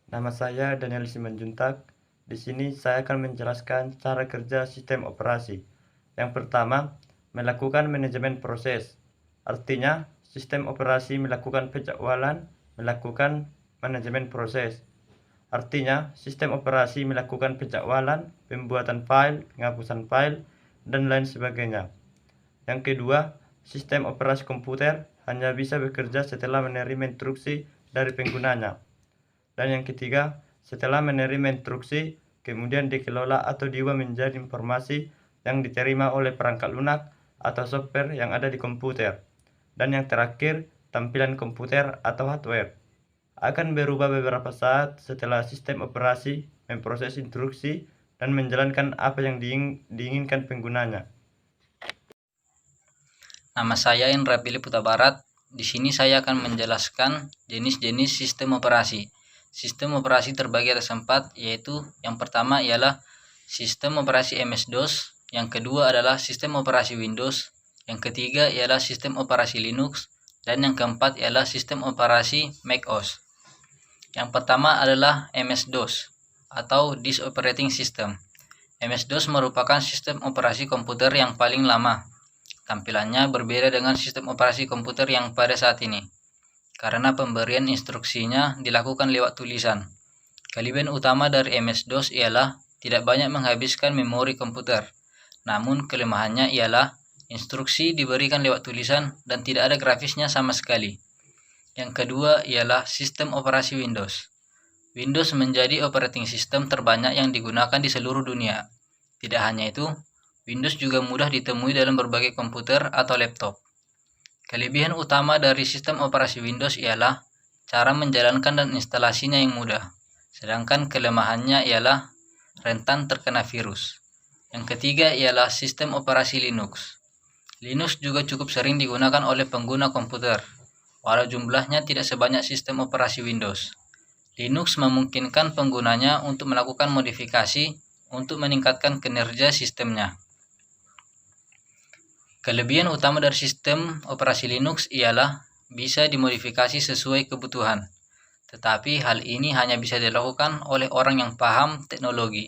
Nama saya Daniel Simanjuntak. Di sini saya akan menjelaskan cara kerja sistem operasi. Yang pertama, melakukan manajemen proses. Artinya, sistem operasi melakukan penjadwalan, melakukan manajemen proses. Artinya, sistem operasi melakukan penjadwalan, pembuatan file, penghapusan file, dan lain sebagainya. Yang kedua, sistem operasi komputer hanya bisa bekerja setelah menerima instruksi dari penggunanya. Dan yang ketiga, setelah menerima instruksi, kemudian dikelola atau diubah menjadi informasi yang diterima oleh perangkat lunak atau software yang ada di komputer. Dan yang terakhir, tampilan komputer atau hardware akan berubah beberapa saat setelah sistem operasi memproses instruksi dan menjalankan apa yang diinginkan penggunanya. Nama saya Indra Philip Huta Barat. Di sini saya akan menjelaskan jenis-jenis sistem operasi. Sistem operasi terbagi atas 4, yaitu yang pertama ialah sistem operasi MS-DOS, yang kedua adalah sistem operasi Windows, yang ketiga ialah sistem operasi Linux, dan yang keempat ialah sistem operasi macOS. Yang pertama adalah MS-DOS atau Disk Operating System. MS-DOS merupakan sistem operasi komputer yang paling lama. Tampilannya berbeda dengan sistem operasi komputer yang pada saat ini, karena pemberian instruksinya dilakukan lewat tulisan. Kelebihan utama dari MS-DOS ialah tidak banyak menghabiskan memori komputer, namun kelemahannya ialah instruksi diberikan lewat tulisan dan tidak ada grafisnya sama sekali. Yang kedua ialah sistem operasi Windows. Windows menjadi operating system terbanyak yang digunakan di seluruh dunia. Tidak hanya itu, Windows juga mudah ditemui dalam berbagai komputer atau laptop. Kelebihan utama dari sistem operasi Windows ialah cara menjalankan dan instalasinya yang mudah, sedangkan kelemahannya ialah rentan terkena virus. Yang ketiga ialah sistem operasi Linux. Linux juga cukup sering digunakan oleh pengguna komputer, walau jumlahnya tidak sebanyak sistem operasi Windows. Linux memungkinkan penggunanya untuk melakukan modifikasi untuk meningkatkan kinerja sistemnya. Kelebihan utama dari sistem operasi Linux ialah bisa dimodifikasi sesuai kebutuhan, tetapi hal ini hanya bisa dilakukan oleh orang yang paham teknologi.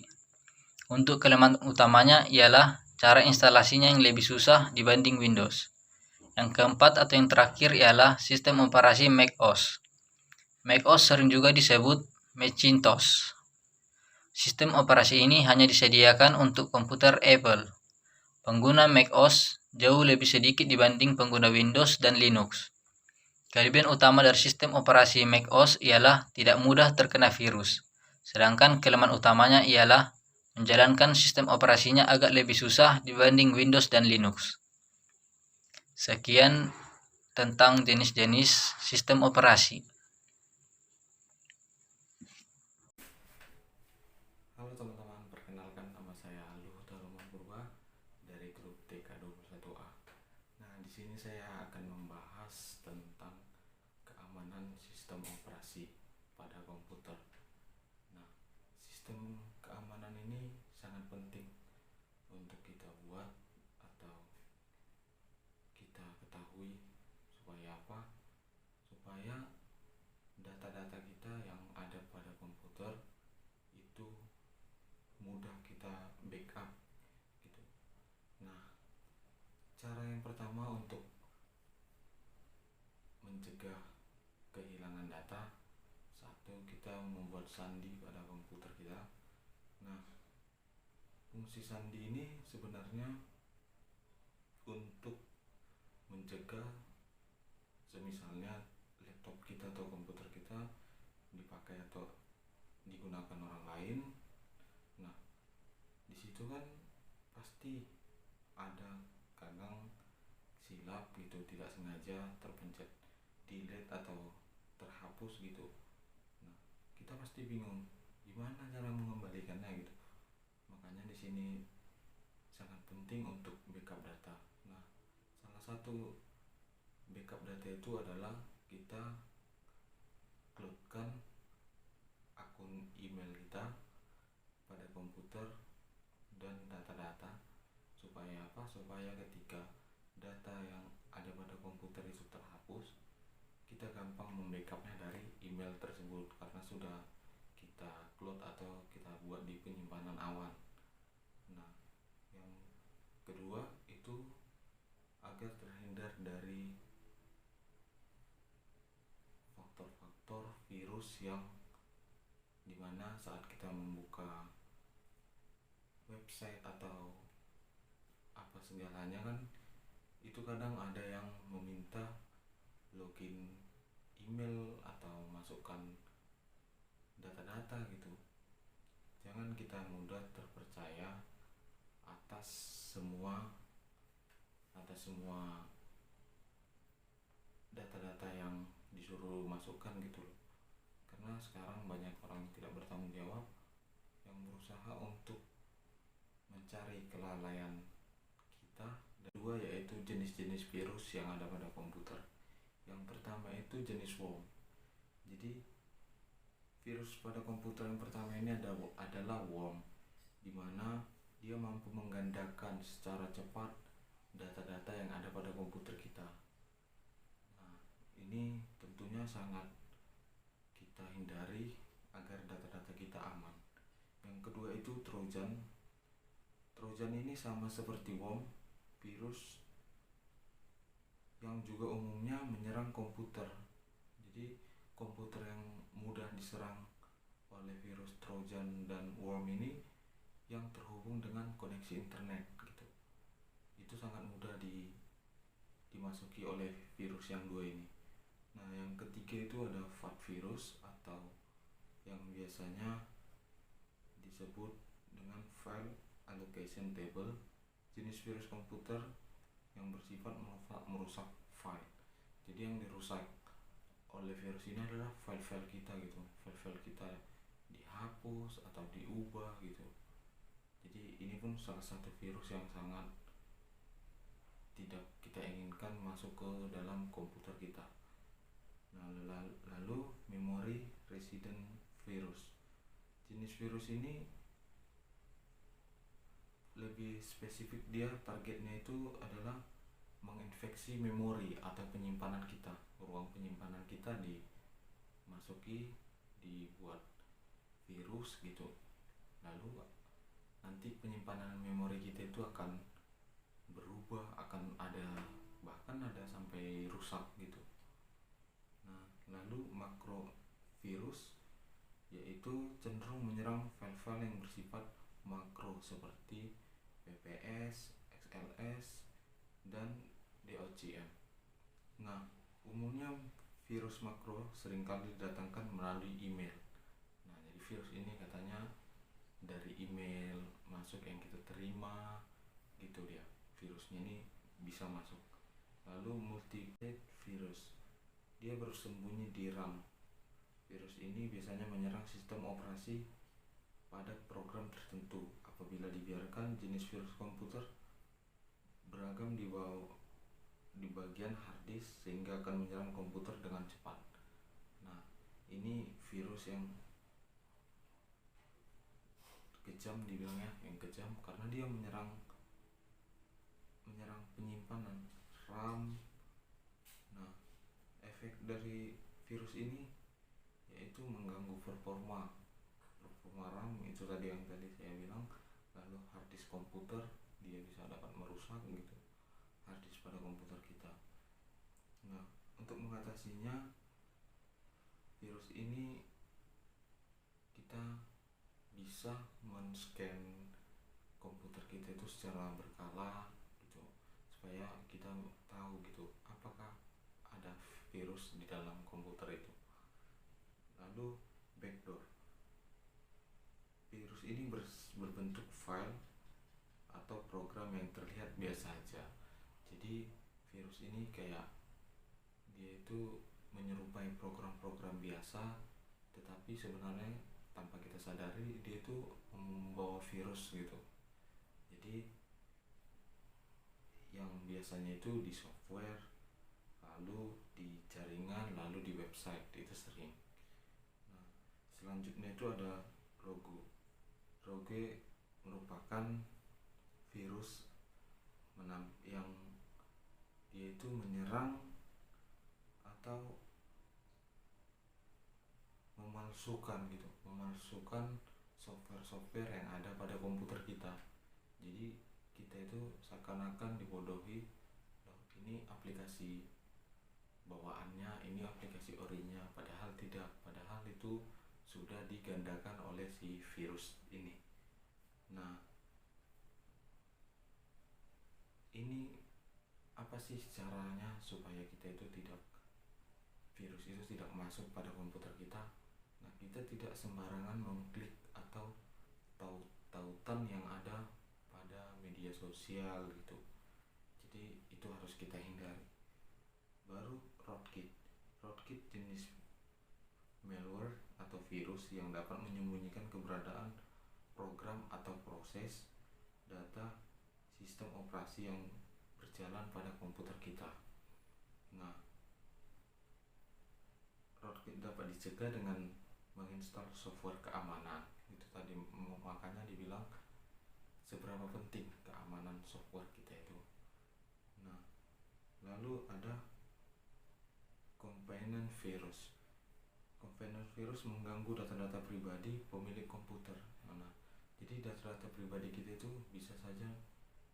Untuk kelemahan utamanya ialah cara instalasinya yang lebih susah dibanding Windows. Yang keempat atau yang terakhir ialah sistem operasi macOS. macOS sering juga disebut Macintosh. Sistem operasi ini hanya disediakan untuk komputer Apple. Pengguna macOS jauh lebih sedikit dibanding pengguna Windows dan Linux. Kelebihan utama dari sistem operasi macOS ialah tidak mudah terkena virus, sedangkan kelemahan utamanya ialah menjalankan sistem operasinya agak lebih susah dibanding Windows dan Linux. Sekian tentang jenis-jenis sistem operasi. Halo teman-teman, perkenalkan nama saya Luhut Haloman Purba dari grup TK21A. Nah, di sini saya akan membahas tentang keamanan sistem operasi pada komputer. Nah, sistem keamanan ini sangat penting untuk kita buat atau kita ketahui supaya apa? Supaya data-data kita yang ada pada komputer itu mudah kita backup gitu. Nah, cara yang pertama untuk mencegah kehilangan data, satu, kita membuat sandi pada komputer kita. Nah, fungsi sandi ini sebenarnya untuk mencegah semisalnya laptop kita atau komputer kita dipakai atau digunakan orang lain. Nah, di situ kan pasti ada kadang silap gitu, tidak sengaja terpencet delete atau terhapus gitu. Nah, kita pasti bingung gimana cara mengembalikannya gitu. Makanya di sini sangat penting untuk backup data. Nah, salah satu backup data itu adalah kita cloudkan akun email kita pada komputer dan data-data. Supaya apa? Supaya ketika data yang ada pada komputer itu terhapus, kita gampang membackupnya dari email tersebut karena sudah kita cloud atau kita buat di penyimpanan awan. Nah, yang kedua itu agar terhindar dari faktor-faktor virus yang dimana saat kita membuka website atau apa segalanya kan itu kadang ada yang meminta login email atau masukkan data-data gitu. Jangan kita mudah terpercaya atas semua data-data yang disuruh masukkan gitu loh. Karena sekarang banyak orang yang tidak bertanggung jawab yang berusaha untuk mencari kelalaian kita. Dan dua yaitu jenis-jenis virus yang ada pada komputer. Yang pertama itu jenis worm. Jadi virus pada komputer yang pertama ini adalah worm, di mana dia mampu menggandakan secara cepat data-data yang ada pada komputer kita. Nah, ini tentunya sangat kita hindari agar data-data kita aman. Yang kedua itu Trojan. Trojan ini sama seperti worm, virus yang juga umumnya menyerang komputer. Jadi komputer yang mudah diserang oleh virus Trojan dan worm ini yang terhubung dengan koneksi internet gitu. Itu sangat mudah dimasuki oleh virus yang dua ini. Nah, yang ketiga itu ada FAT virus atau yang biasanya disebut dengan File Allocation Table, jenis virus komputer yang bersifat merusak file. Jadi yang dirusak oleh virus ini adalah file-file kita gitu. File-file kita dihapus atau diubah gitu. Jadi ini pun salah satu virus yang sangat tidak kita inginkan masuk ke dalam komputer kita. Nah, lalu memory resident virus. Jenis virus ini lebih spesifik, dia targetnya itu adalah menginfeksi memori atau penyimpanan kita. Ruang penyimpanan kita dibuat virus gitu. Lalu nanti penyimpanan memori kita itu akan berubah, bahkan ada sampai rusak gitu. Nah, lalu makrovirus yaitu cenderung menyerang file-file yang bersifat makro seperti PPS, XLS, dan DOCM. Nah, umumnya virus makro seringkali didatangkan melalui email. Nah, jadi virus ini katanya dari email masuk yang kita terima gitu dia. Virusnya ini bisa masuk. Lalu multi-thread virus. Dia bersembunyi di RAM. Virus ini biasanya menyerang sistem operasi pada program tertentu. Apabila dibiarkan, jenis virus komputer beragam di bagian hard disk sehingga akan menyerang komputer dengan cepat. Nah, ini virus yang kejam dibilangnya, yang kejam karena dia menyerang penyimpanan RAM. Nah, efek dari virus ini yaitu mengganggu performa RAM, itu tadi yang tadi saya bilang. Lalu hard disk komputer dia bisa dapat merusak gitu hard disk pada komputer kita. Nah, untuk mengatasinya virus ini kita bisa men-scan komputer kita itu secara berkala gitu, supaya kita tahu gitu apakah ada virus di dalam komputer itu. Lalu backdoor. Virus ini berbentuk file atau program yang terlihat biasa saja. Jadi virus ini kayak dia itu menyerupai program-program biasa, tetapi sebenarnya tanpa kita sadari dia itu membawa virus gitu. Jadi yang biasanya itu di software, lalu di jaringan, lalu di website itu sering. Nah, selanjutnya itu ada rogue. Rogue merupakan virus yang dia itu menyerang atau memalsukan software-software yang ada pada komputer kita. Jadi kita itu seakan-akan dibodohi, loh, ini aplikasi bawaannya, ini aplikasi orinya, padahal tidak, padahal itu sudah digandakan oleh si virus ini. Nah, ini apa sih caranya supaya kita itu virus itu tidak masuk pada komputer kita? Nah, kita tidak sembarangan mengklik atau tautan yang ada pada media sosial gitu. Jadi itu harus kita hindari. Baru rootkit jenis malware atau virus yang dapat menyembunyikan keberadaan program atau proses data sistem operasi yang berjalan pada komputer kita. Nah, rootkit dapat dicegah dengan menginstal software keamanan. Itu tadi makanya dibilang seberapa penting keamanan software kita itu. Nah, lalu ada convenient virus. Convenient virus mengganggu data-data pribadi pemilik komputer. Nah, jadi data-data pribadi kita itu bisa saja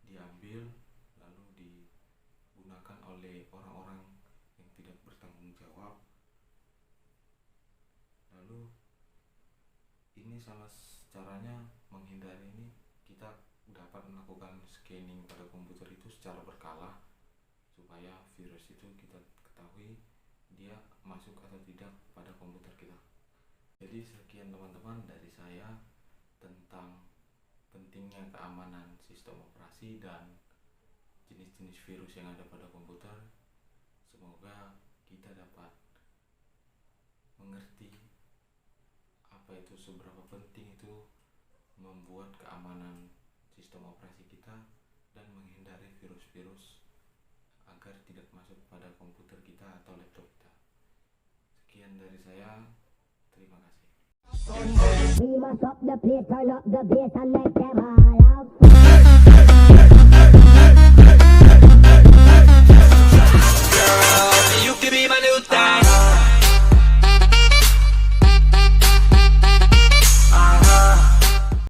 diambil lalu digunakan oleh orang-orang yang tidak bertanggung jawab. Lalu ini salah caranya menghindari ini, kita dapat melakukan scanning pada komputer itu secara berkala supaya virus itu kita ketahui dia masuk atau tidak pada komputer kita. Jadi sekian teman-teman dari saya tentang pentingnya keamanan sistem operasi dan jenis-jenis virus yang ada pada komputer. Semoga kita dapat mengerti apa itu, seberapa penting itu membuat keamanan sistem operasi kita dan menghindari virus-virus agar tidak masuk pada komputer kita atau laptop kita. Sekian dari saya, terima kasih. We must up the place, turn up the bass and make them all out.